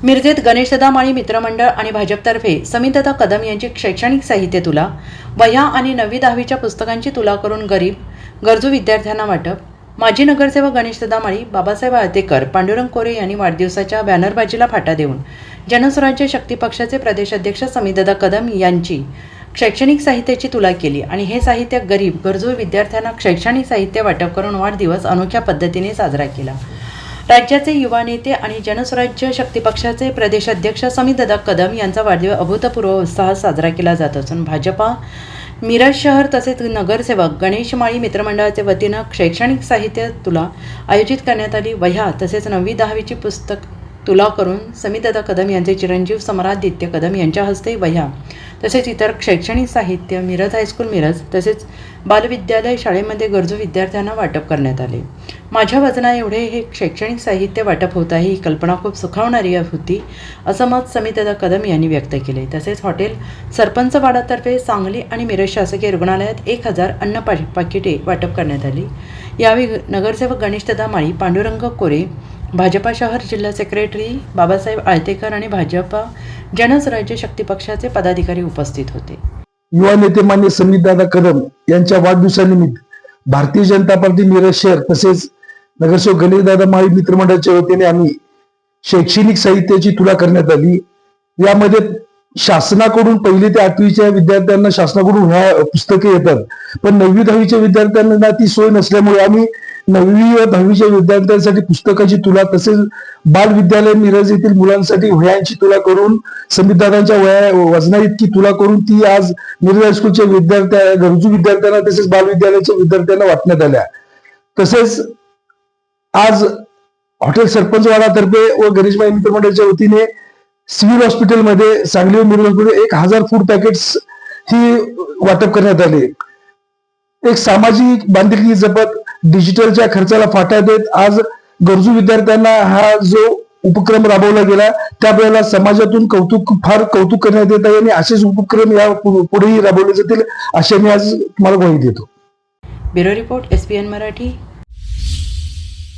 मिरजेत गणेशदादा माळी मित्रमंडळ आणि भाजपतर्फे समीदादा कदम यांची शैक्षणिक साहित्य तुला, वह्या आणि 9वी-10वीच्या पुस्तकांची तुला करून गरजू विद्यार्थ्यांना वाटप. माजी नगरसेवक गणेशदादा माळी, बाबासाहेब आळतेकर, पांडुरंग कोरे यांनी वाढदिवसाच्या बॅनरबाजीला फाटा देऊन जनस्वराज्य शक्ती पक्षाचे प्रदेशाध्यक्ष समीदादा कदम यांची शैक्षणिक साहित्याची तुला केली आणि हे साहित्य गरजू विद्यार्थ्यांना शैक्षणिक साहित्य वाटप करून वाढदिवस अनोख्या पद्धतीने साजरा केला. राज्याचे युवा नेते आणि जनस्वराज्य शक्ती पक्षाचे प्रदेशाध्यक्ष समीदादा कदम यांचा वाढदिवस अभूतपूर्व उत्साहात साजरा केला जात असून भाजपा मिरज शहर तसेच नगरसेवक गणेश माळी मित्रमंडळाच्या वतीनं शैक्षणिक साहित्य तुला आयोजित करण्यात आली. वह्या तसेच 9वी-10वीची पुस्तक तुला करून समीदादा कदम यांचे चिरंजीव समरादित्य कदम यांच्या हस्ते वह्या तसेच इतर शैक्षणिक साहित्य मिरज हायस्कूल मिरज तसेच बालविद्यालय शाळेमध्ये गरजू विद्यार्थ्यांना वाटप करण्यात आले. माझ्या वजना एवढे हे शैक्षणिक साहित्य वाटप होत आहे, ही कल्पना खूप सुखावणारी होती असं मत समीदादा कदम यांनी व्यक्त केले. तसेच हॉटेल सरपंचवाडातर्फे सांगली आणि मिरज शासकीय रुग्णालयात 1000 अन्न पाकिटे वाटप करण्यात आली. यावेळी नगरसेवक गणेशदादा माळी, पांडुरंग कोरे, भाजपा शहर जिल्हा सेक्रेटरी बाबासाहेब आळतेकर आणि भाजपा जनस्वराज्य शक्ती पक्षाचे पदाधिकारी उपस्थित होते. युवा नेते मान्य समीदादा कदम यांच्या वाढदिवसानिमित्त भारतीय जनता पार्टी मिरज शहर तसेच नगरसेवक गणेशदादा माळी मित्रमंडळाच्या वतीने आम्ही शैक्षणिक साहित्याची तुला करण्यात आली. यामध्ये शासनाकडून 1ली ते 8वीच्या विद्यार्थ्यांना शासनाकडून ह्या पुस्तके येतात, पण 9वी-10वीच्या विद्यार्थ्यांना ती सोय नसल्यामुळे आम्ही 9वी व 10वीच्या विद्यार्थ्यांसाठी पुस्तकाची तुला तसेच बाल विद्यालय मिरज येथील मुलांसाठी वह्यांची तुला करून समीदादांच्या वजना इतकी तुला करून ती आज मिरज हायस्कूलच्या गरजू विद्यार्थ्यांना तसेच बाल विद्यालयाच्या विद्यार्थ्यांना वाटण्यात आल्या. तसेच आज हॉटेल सरपंचवाडातर्फे व गणेश माळी मित्रमंडळाच्या वतीने सिव्हिल हॉस्पिटलमध्ये सांगली व मिरज हॉस्पिटल 1000 फूड पॅकेट्स ही वाटप करण्यात आले. एक सामाजिक बांधिलकी जपत डिजिटलच्या खर्चाला फाटा देत आज गरजू विद्यार्थ्यांना हा जो उपक्रम राबवला गेला त्यावेळेला समाजातून फार कौतुक करण्यात येत आहे आणि असेच उपक्रम या पुढेही राबवले जातील असे मी आज तुम्हाला ग्वाही देतो. Bureau report SPN Marathi.